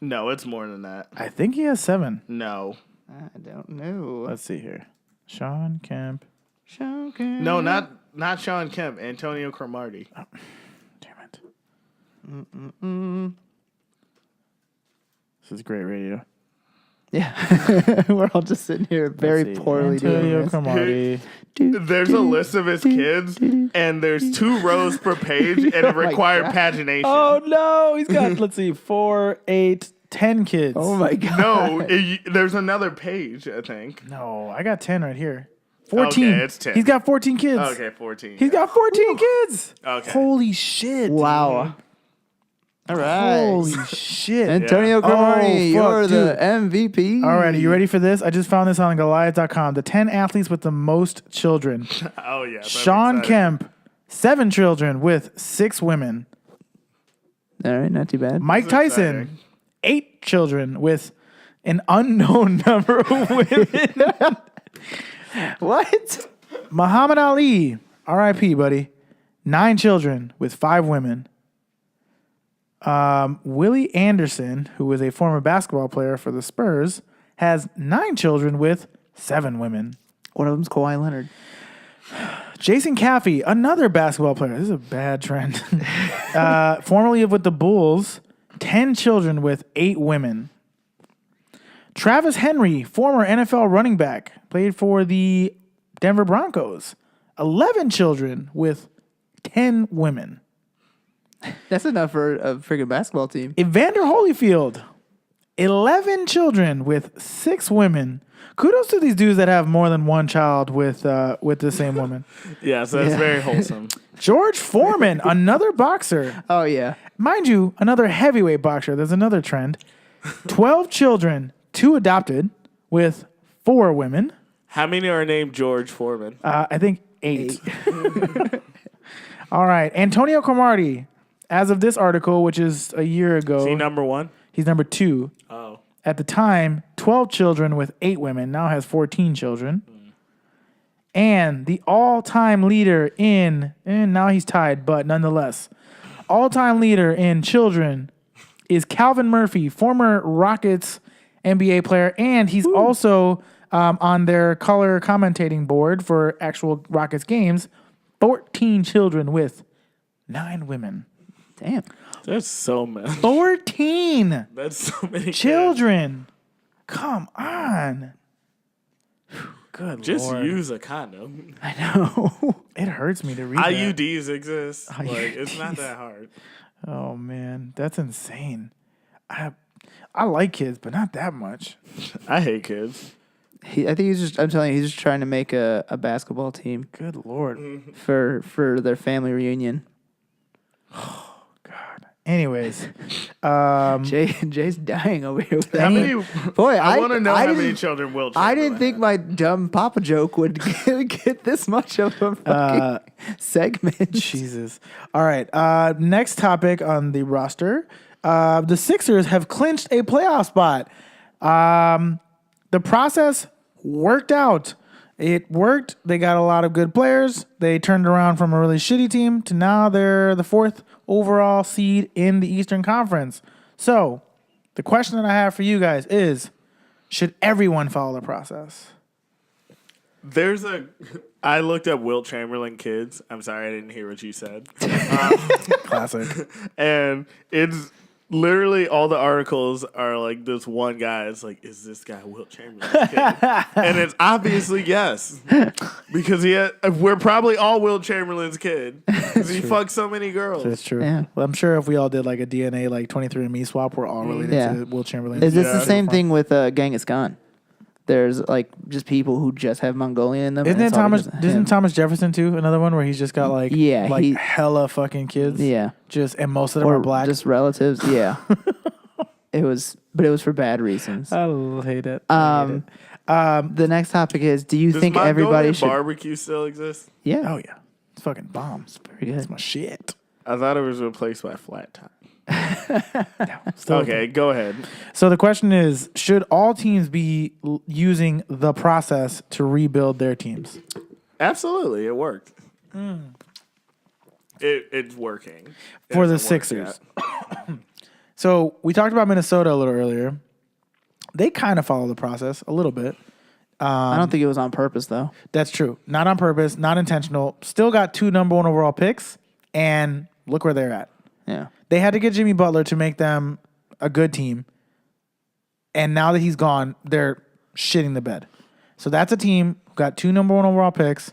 No, it's more than that. I think he has 7. No, I don't know. Let's see here. Sean Kemp. Sean Kemp. no, not Sean Kemp. Antonio Cromartie. Damn it. This is great radio. Yeah. We're all just sitting here very Let's see. poorly doing Antonio this. Cromartie. There's a list of his kids, and there's 2 rows per page, and it my required God. pagination. Oh no, he's got let's see, 4, 8, 10 kids. Oh my God. No, there's another page, I think. No, I got 10 right here. 14. Okay, it's 10. He's got 14 kids. Okay, 14. He's got 14 kids. Okay. Holy shit. Wow. All right. Holy shit. Antonio Yeah. Cromartie, Oh, fuck, you're the MVP. All right, are you ready for this? I just found this on Goliath.com. The 10 athletes with the most children. Oh, yeah. that's Sean exciting. Kemp, 7 children with 6 women. All right, not too bad. Mike That's Tyson, exciting. 8 children with an unknown number of women. What? Muhammad Ali, RIP, buddy, 9 children with 5 women. Willie Anderson, who was a former basketball player for the Spurs, has 9 children with 7 women. One of them's Kawhi Leonard. Jason Caffey, another basketball player. This is a bad trend. Formerly with the Bulls, 10 children with 8 women. Travis Henry, former NFL running back, played for the Denver Broncos. 11 children with 10 women. That's enough for a freaking basketball team. Evander Holyfield, 11 children with 6 women. Kudos to these dudes that have more than one child with the same woman. Yeah, so that's Yeah. very wholesome. George Foreman, another boxer. Oh, yeah. Mind you, another heavyweight boxer. There's another trend. 12 children, 2 adopted, with 4 women. How many are named George Foreman? I think 8. All right. Antonio Cromartie, as of this article, which is a year ago, Is he number 1? he's number 2. Oh. At the time, 12 children with 8 women, now has 14 children. And the all-time leader and now he's tied, but nonetheless, all-time leader in children is Calvin Murphy, former Rockets NBA player, and he's also on their color commentating board for actual Rockets games. 14 children with 9 women. Damn. That's so many. 14 That's so many children. Come on. Good Just Lord. use a condom. I know. It hurts me to read that. IUDs exist. Like, it's not IUDs. that hard. Oh man, that's insane. I like kids, but not that much. I hate kids. I think I'm telling you, he's just trying to make a basketball team Good Lord. for their family reunion. God. Anyways. Jay's dying over here with How that. many? Boy, I want to know how many didn't- children Will I Chamberlain didn't think had. my dumb Papa joke would get this much of a fucking segment. Jesus. All right. Next topic on the roster. The Sixers have clinched a playoff spot. The process worked out. It worked. They got a lot of good players. They turned around from a really shitty team to now they're the 4th overall seed in the Eastern Conference. So, the question that I have for you guys is, should everyone follow the process? I looked up Wilt Chamberlain kids. I'm sorry, I didn't hear what you said. Classic. And it's literally all the articles are like this one guy. It's like, is this guy Wilt Chamberlain's kid? And it's obviously yes, because we're probably all Wilt Chamberlain's kid because he fucked so many girls. That's true. Yeah. Well, I'm sure if we all did like a DNA, like 23andMe swap, we're all related Yeah. to Will Chamberlain. Is this Yeah. the same thing with Genghis Khan? There's like just people who just have Mongolian in them. Isn't and it it's all Thomas? because of Isn't him. Thomas Jefferson too? Another one where he's just got like Yeah, hella fucking kids. Yeah. and most of them are black. Just relatives. Yeah. It was for bad reasons. I hate it. I hate it. The next topic is: do you Does think Mongolian everybody should? barbecue still exist? Yeah. Oh yeah, it's fucking bombs. Very good. It's my shit. I thought it was replaced by flat top. Still Okay, go ahead. So the question is: should all teams be using the process to rebuild their teams? Absolutely, it worked. It's working It For the hasn't worked Sixers. yet. So we talked about Minnesota a little earlier. They kind of follow the process a little bit. I don't think it was on purpose though. That's true. Not on purpose, not intentional. Still got 2 number 1 overall picks, and look where they're at. Yeah. They had to get Jimmy Butler to make them a good team. And now that he's gone, they're shitting the bed. So that's a team who got 2 number 1 overall picks.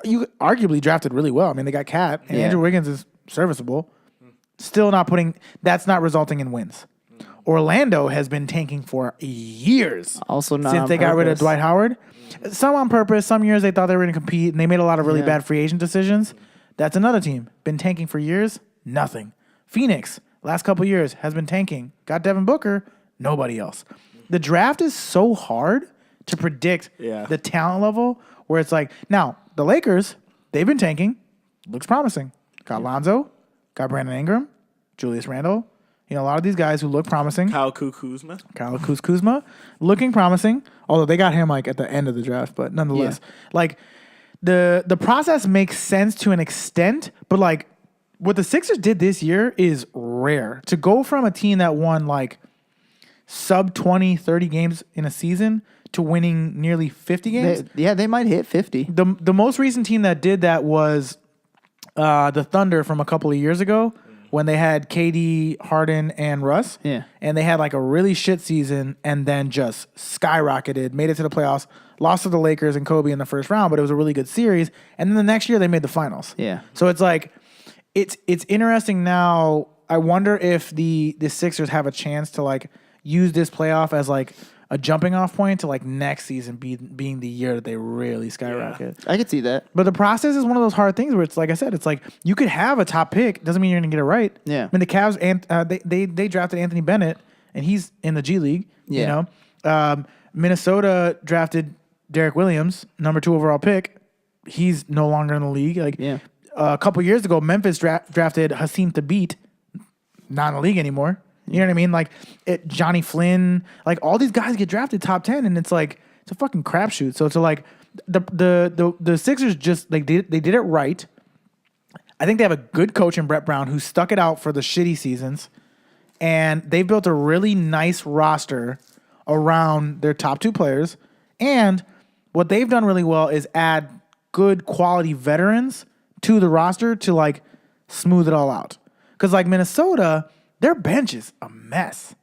You arguably drafted really well. I mean, they got Cat, and Yeah. Andrew Wiggins is serviceable. Still not that's not resulting in wins. Orlando has been tanking for years. Also not since on they got rid of purpose. Dwight Howard. Some on purpose. Some years they thought they were going to compete, and they made a lot of really Yeah. bad free agent decisions. That's another team. Been tanking for years. Nothing. Phoenix, last couple years, has been tanking. Got Devin Booker. Nobody else. The draft is so hard to predict Yeah. the talent level where it's like, now, the Lakers, they've been tanking. Looks promising. Got Lonzo. Got Brandon Ingram. Julius Randle. You know, a lot of these guys who look promising. Kyle Kuzma. Kyle Kuzma, looking promising. Although they got him like at the end of the draft, but nonetheless, like the process makes sense to an extent. But like what the Sixers did this year is rare. To go from a team that won like sub 20, 30 games in a season to winning nearly 50 games. They might hit 50. The most recent team that did that was the Thunder from a couple of years ago when they had KD, Harden, and Russ. Yeah. And they had like a really shit season and then just skyrocketed, made it to the playoffs, lost to the Lakers and Kobe in the first round, but it was a really good series. And then the next year they made the finals. Yeah. So it's like, it's interesting now. I wonder if the Sixers have a chance to like use this playoff as like a jumping off point to like next season being the year that they really skyrocket. I could see that. But the process is one of those hard things where it's like I said, it's like you could have a top pick, doesn't mean you're going to get it right. Yeah. I mean the Cavs and they drafted Anthony Bennett and he's in the G League. Yeah. You know, Minnesota drafted Derek Williams, number 2 overall pick. He's no longer in the league. Like Yeah. a couple years ago, Memphis drafted Hassim Thabit, not in the league anymore. You know what I mean? Like Johnny Flynn, like all these guys get drafted top 10, and it's like it's a fucking crapshoot. So it's like the Sixers just like they did it right. I think they have a good coach in Brett Brown who stuck it out for the shitty seasons, and they've built a really nice roster around their top 2 players. And what they've done really well is add good quality veterans to the roster to like smooth it all out. Because like Minnesota, their bench is a mess.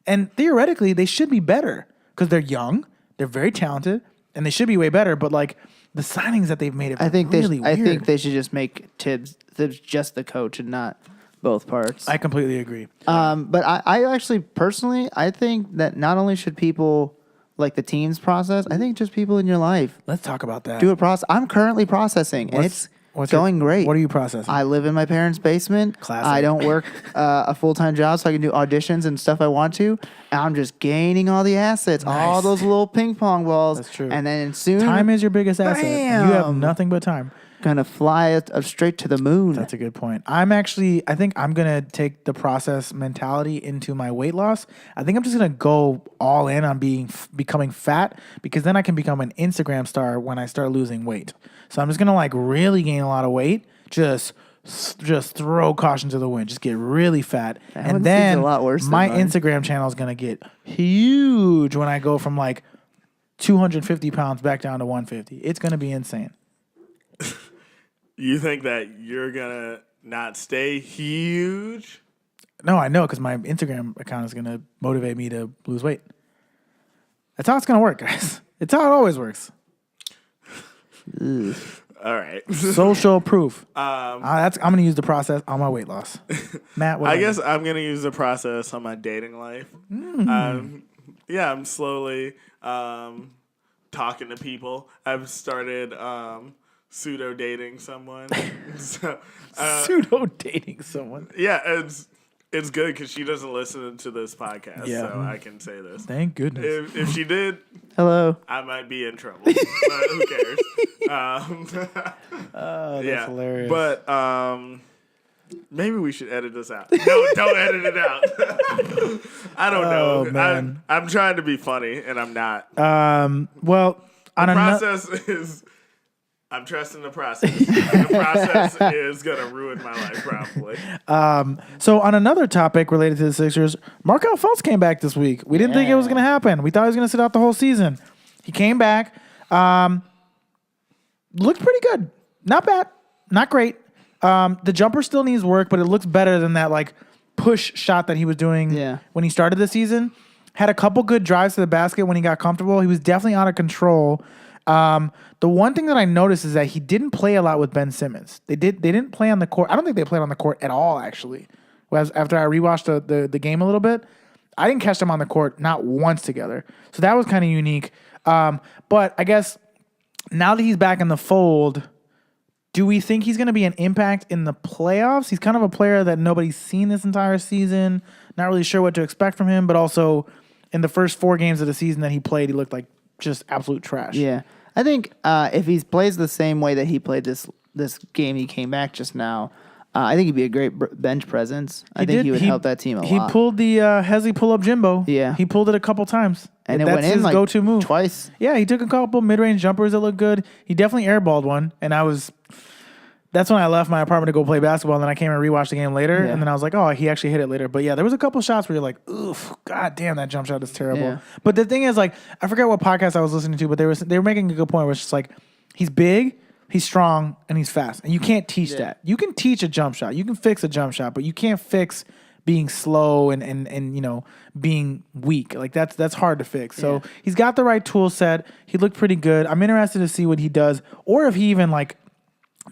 And theoretically, they should be better because they're young, they're very talented, and they should be way better. But like the signings that they've made, I think really I weird. think they should just make Tibbs just the coach and not both parts. I completely agree. But I actually personally I think that not only should people like the teams process, I think just people in your life Let's talk about that. do a process. I'm currently processing, and it's going great. What are you processing? I live in my parents' basement. Classic. I don't work a full-time job, so I can do auditions and stuff I want to. And I'm just gaining all the assets, all Nice. those little ping pong balls. That's true. And then soon, Time is your biggest asset. And you have Bam! nothing but time. gonna fly it straight to the moon. That's a good point. I think I'm going to take the process mentality into my weight loss. I think I'm just going to go all in on becoming fat, because then I can become an Instagram star when I start losing weight. So I'm just going to like really gain a lot of weight, just throw caution to the wind, just get really fat. That and one then seems a lot worse than my mine. Instagram channel is going to get huge when I go from like 250 pounds back down to 150. It's going to be insane. You think that you're gonna not stay huge? No, I know, because my Instagram account is going to motivate me to lose weight. That's how it's going to work, guys. It's how it always works. All right. Social proof. I'm going to use the process on my weight loss. Matt, what I about guess I'm gonna use the process on my dating life. Yeah, I'm slowly talking to people. I've started pseudo dating someone. So, pseudo dating someone? yeah, it's good because she doesn't listen to this podcast, Yeah. so I can say this. Thank goodness. If she did, Hello. I might be in trouble. But who cares? Oh, yeah, hilarious. But maybe we should edit this out. No, don't edit it out. I don't know. Man. I'm trying to be funny, and I'm not. Well, on The another... process is. I'm trusting the process. The process is gonna ruin my life, probably. So on another topic related to the Sixers, Markelle Fultz came back this week. We didn't think it was going to happen. We thought he was going to sit out the whole season. He came back. Looked pretty good. Not bad. Not great. The jumper still needs work, but it looks better than that like push shot that he was doing when he started the season. Had a couple good drives to the basket when he got comfortable. He was definitely out of control. The one thing that I noticed is that he didn't play a lot with Ben Simmons. They didn't play on the court. I don't think they played on the court at all, actually. After I rewatched the game a little bit, I didn't catch them on the court not once together. So that was kind of unique. But I guess now that he's back in the fold, do we think he's going to be an impact in the playoffs? He's kind of a player that nobody's seen this entire season. Not really sure what to expect from him, but also in the first 4 games of the season that he played, he looked like just absolute trash. Yeah. I think if he plays the same way that he played this game he came back just now, I think he'd be a great bench presence. I think he would help that team a lot. He pulled the Hezzy pull-up Jimbo. Yeah. He pulled it a couple times. And it That's went in his like go-to move. twice. Yeah, he took a couple mid-range jumpers that looked good. He definitely airballed one, and that's when I left my apartment to go play basketball, and then I came and rewatched the game later, and then I was like, oh, he actually hit it later. But yeah, there was a couple shots where you're like, oof, god damn, that jump shot is terrible. Yeah. But the thing is, like, I forget what podcast I was listening to, but they were making a good point where it's just like, he's big, he's strong, and he's fast. And you can't teach that. You can teach a jump shot. You can fix a jump shot, but you can't fix being slow and you know, being weak. Like that's hard to fix. So he's got the right tool set. He looked pretty good. I'm interested to see what he does, or if he even like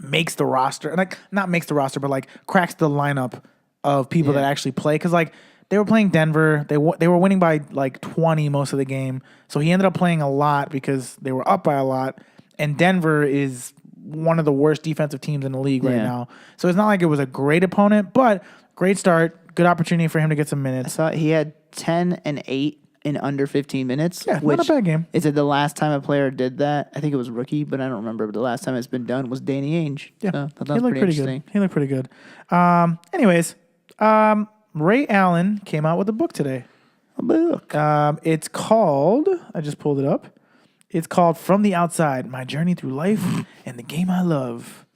makes the roster, like not makes the roster, but like cracks the lineup of people that actually play. Because like they were playing Denver, they were winning by like 20 most of the game, so he ended up playing a lot because they were up by a lot. And Denver is one of the worst defensive teams in the league right now, so it's not like it was a great opponent, but great start, good opportunity for him to get some minutes. I saw he had 10 and 8 in under 15 minutes. Yeah, not a bad game. Is it the last time a player did that? I think it was rookie, but I don't remember. But the last time it's been done was Danny Ainge. Yeah, So that he was looked pretty interesting. good. He looked pretty good. Anyways, Ray Allen came out with a book today. A book. It's called, I just pulled it up. It's called From the Outside, My Journey Through Life and the Game I Love.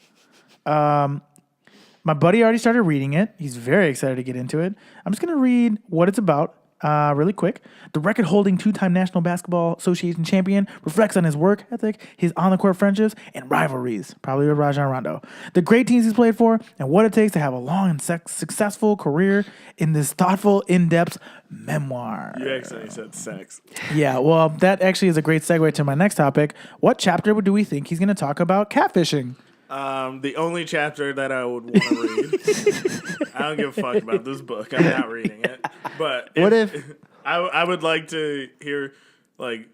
My buddy already started reading it. He's very excited to get into it. I'm just going to read what it's about really quick. The record-holding 2-time National Basketball Association champion reflects on his work ethic, his on-the-court friendships, and rivalries, probably with Rajon Rondo, the great teams he's played for, and what it takes to have a long and successful career in this thoughtful, in-depth memoir. You accidentally said sex. Yeah, well, that actually is a great segue to my next topic. What chapter do we think he's going to talk about catfishing? The only chapter that I would want to read. I don't give a fuck about this book. I'm not reading it. But What if- I would like to hear like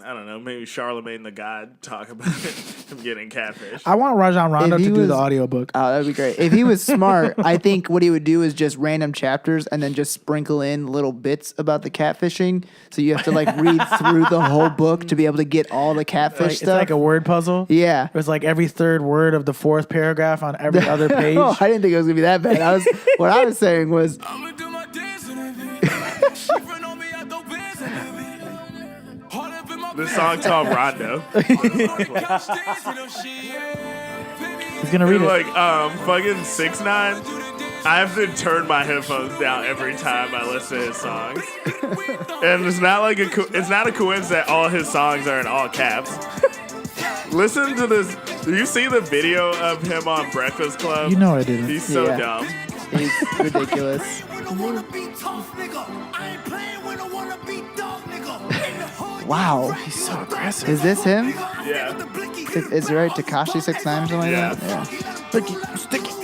I don't know, maybe Charlemagne the God talk about him getting catfish. I want Rajon Rondo to do the audiobook. Oh, that'd be great. If he was smart, I think what he would do is just random chapters and then just sprinkle in little bits about the catfishing. So you have to like read through the whole book to be able to get all the catfish It's stuff. like a word puzzle. Yeah. It's like every third word of the fourth paragraph on every other page. Oh, I didn't think it was gonna be that bad. What I was saying was This song's called Rondo. He's gonna read it. Like fucking 6ix9ine. I have to turn my headphones down every time I listen to his songs, and it's not like it's not a coincidence that all his songs are in all caps. Listen to this. Do you see the video of him on Breakfast Club? You know I didn't. He's so dumb. he's ridiculous. Wow. He's so aggressive. Is this him? Yeah. Is it right? Tekashi 6ix9ine or something Yeah. like that? Sticky.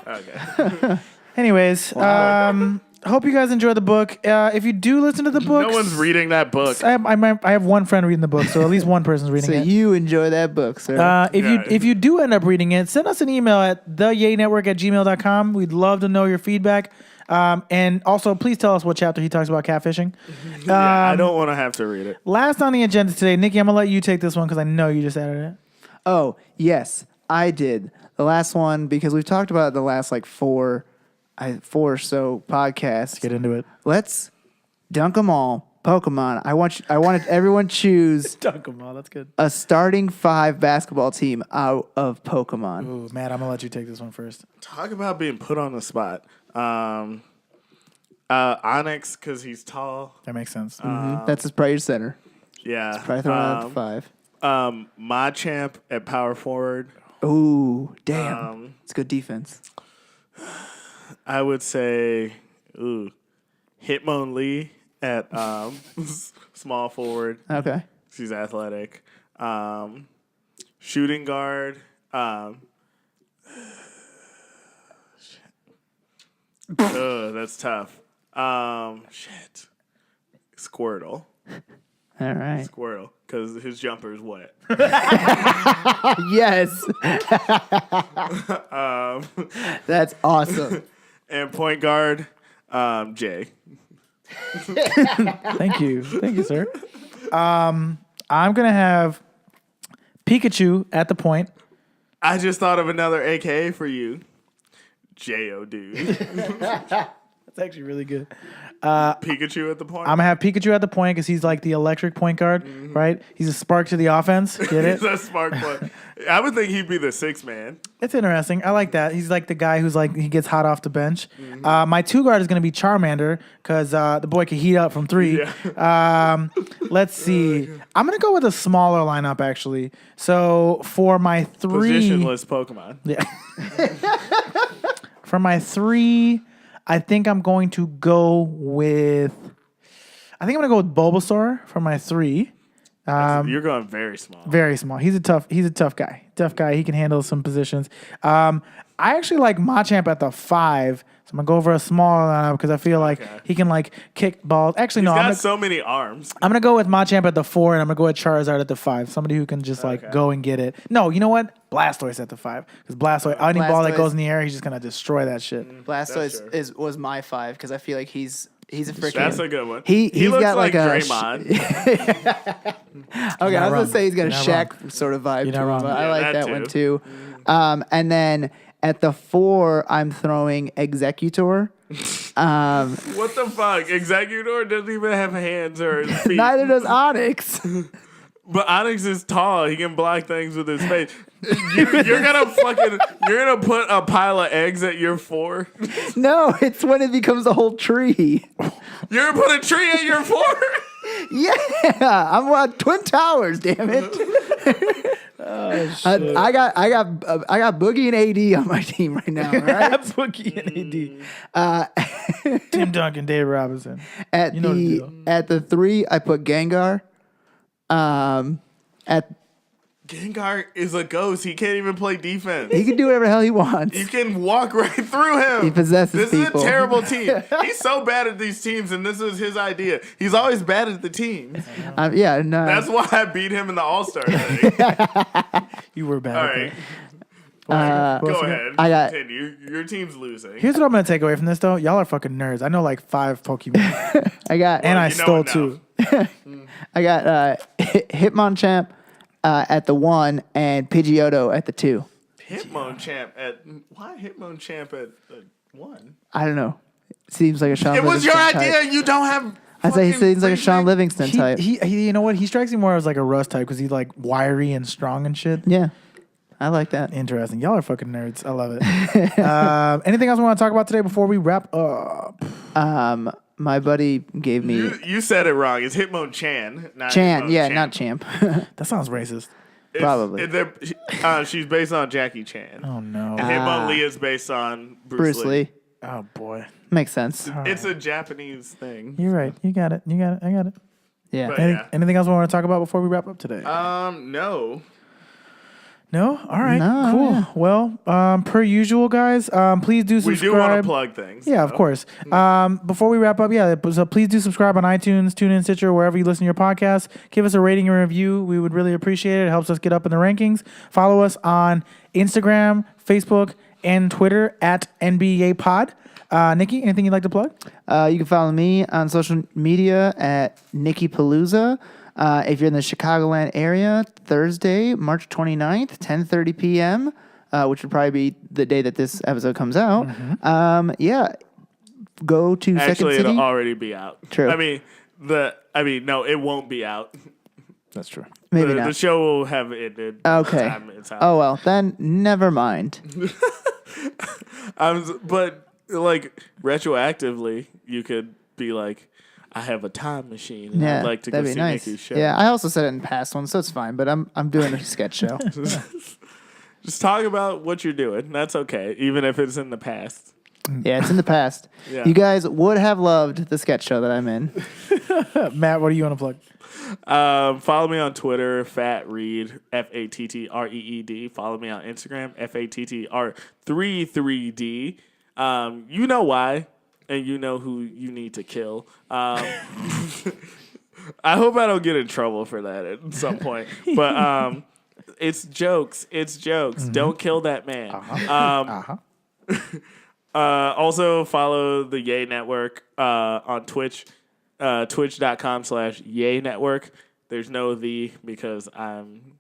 Okay. Anyways, hope you guys enjoyed the book. If you do listen to the book, No one's reading that book. I have one friend reading the book, so at least one person's reading So it. you enjoy that book, sir. If you do end up reading it, send us an email at theyaynetwork@gmail.com. We'd love to know your feedback. And also, please tell us what chapter he talks about catfishing. I don't want to have to read it. Last on the agenda today, Nikki, I'm going to let you take this one because I know you just added it. Oh, yes, I did. The last one, because we've talked about the last like four or so podcasts. Get into it. Let's dunk them all. Pokemon. I wanted everyone choose Dunk them all. That's good. a starting 5 basketball team out of Pokemon. Ooh, Matt, I'm going to let you take this one first. Talk about being put on the spot. Onyx, because he's tall. That makes sense. That's his probably your center. Yeah. Probably throwing out the 5. Machamp at power forward. Ooh, damn. It's good defense. I would say, Hitmonlee at small forward. Okay. She's athletic. Shooting guard. That's tough. Squirtle. All right. Squirtle, because his jumper is wet. Yes. That's awesome. And point guard, Jay. Thank you, sir. I'm gonna have Pikachu at the point. I just thought of another AKA for you. J.O. dude. That's actually really good. Pikachu at the point. I'm gonna have Pikachu at the point because he's like the electric point guard, right? He's a spark to the offense. Get it? He's a smart player. I would think he'd be the 6th man. It's interesting. I like that. He's like the guy who's like he gets hot off the bench. My 2 guard is gonna be Charmander because the boy can heat up from 3. Yeah. Let's see. I'm gonna go with a smaller lineup actually. So for my 3, Positionless Pokemon. yeah. For my 3, I think I'm going to go with. I think I'm gonna go with Bulbasaur for my 3. You're going very small. Very small. He's a tough guy. Tough guy. He can handle some positions. I actually like Machamp at the 5. So I'm gonna go over a smaller lineup because I feel like he can like kick balls. Actually, He's no. got so many arms. I'm gonna go with Machamp at the 4, and I'm gonna go with Charizard at the 5. Somebody who can just like go and get it. No, you know what? Blastoise at the 5 because Blastoise, any ball that goes in the air, he's just gonna destroy that shit. Blastoise was my 5 because I feel like he's a freaking. That's a good one. He looks got like a Draymond. Okay, I was wrong. gonna say he's got a You're not Shaq sort of vibe You're to not him. wrong. But I Yeah, like that that too. one too. And then at the 4, I'm throwing Executor. What the fuck? Executor doesn't even have hands or feet. Neither does Onyx. But Onyx is tall. He can block things with his face. You're gonna put a pile of eggs at your 4? No, it's when it becomes a whole tree. You're gonna put a tree at your 4? Yeah, I'm on Twin Towers. Damn it. I got Boogie and AD on my team right now. Right? Boogie and AD. Tim Duncan, Dave Robinson. At You know the the 3, I put Gengar. At Gengar is a ghost. He can't even play defense. He can do whatever the hell he wants. You can walk right through him. He possesses This people. is a terrible team. He's so bad at these teams, and this was his idea. He's always bad at the teams. Yeah, no. That's why I beat him in the All-Star thing. You were bad. All at right. that. Go ahead. I got- Continue. Your team's losing. Here's what I'm gonna take away from this though. Y'all are fucking nerds. I know like 5 Pokemon, I got and I you know stole enough. 2. I got Hitmonchamp at the 1 and Pidgeotto at the 2. Hitmonchamp at why Hitmonchamp at 1? I don't know. Seems like a Sean It was your Livingston idea. type. You don't have. I say he fucking seems like a Sean reasoning? Livingston type. He, you know what? He strikes me more as like a Rust type because he's like wiry and strong and shit. Yeah, I like that. Interesting. Y'all are fucking nerds. I love it. Anything else we want to talk about today before we wrap up? My buddy gave me You said it wrong. It's Hitmonchan, not Chan. Hitmonchamp. Yeah, not Champ. That sounds racist. It's- Probably. she's based on Jackie Chan. Oh no. And Hitmonlee is based on Bruce Lee. Oh boy. Makes sense. It's a Japanese thing. You're right. You got it. You got it. I got it. Yeah. But- Anything else we want to talk about before we wrap up today? No. No? All right. No, Cool. yeah. Well, per usual, guys, please do We subscribe. do want to plug things. Yeah, of though. course. Before we wrap up, so please do subscribe on iTunes, TuneIn, Stitcher, wherever you listen to your podcasts. Give us a rating and review. We would really appreciate it. It helps us get up in the rankings. Follow us on Instagram, Facebook, and Twitter at NBA Pod. Nicky, anything you'd like to plug? You can follow me on social media at Nicky Palooza. If you're in the Chicagoland area, Thursday, March 29th, 10:30 p.m., which would probably be the day that this episode comes out. Yeah, go to Actually, Second City. it'll already be out. True. I mean, no, it won't be out. That's true. Maybe The not. show will have ended. by the Okay. time it's out. Oh, well, then never mind. But like retroactively, you could be like, I have a time machine. And Yeah, I'd like to go that'd be see nice. Nicky's show. Yeah, I also said it in past ones, so it's fine, but I'm doing a sketch show. Just talk about what you're doing. That's okay, even if it's in the past. Yeah, it's in the past. Yeah. You guys would have loved the sketch show that I'm in. Matt, what do you want to plug? Follow me on Twitter, Fat Reed, FATTREED. Follow me on Instagram, FATTR33D. You know why, and you know who you need to kill. I hope I don't get in trouble for that at some point. But it's jokes. It's jokes. Don't kill that man. Also follow the Yay Network on Twitch, twitch.com/Yay Network. There's no the because I'm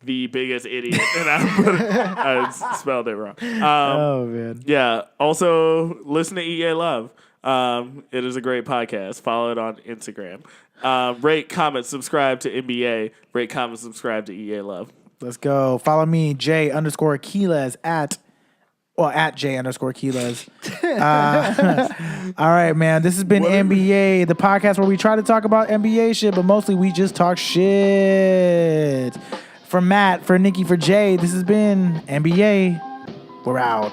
the biggest idiot and I spelled it wrong. Oh, man. Yeah. Also listen to EA Love. It is a great podcast. Follow it on Instagram. Rate, comment, subscribe to NBA. Rate, comment, subscribe to EA Love. Let's go. Follow me, J_Keeles at J_Keeles. All right, man. This has been NBA, the podcast where we try to talk about NBA shit, but mostly we just talk shit. For Matt, for Nicky, for Jay, this has been NBA. We're out.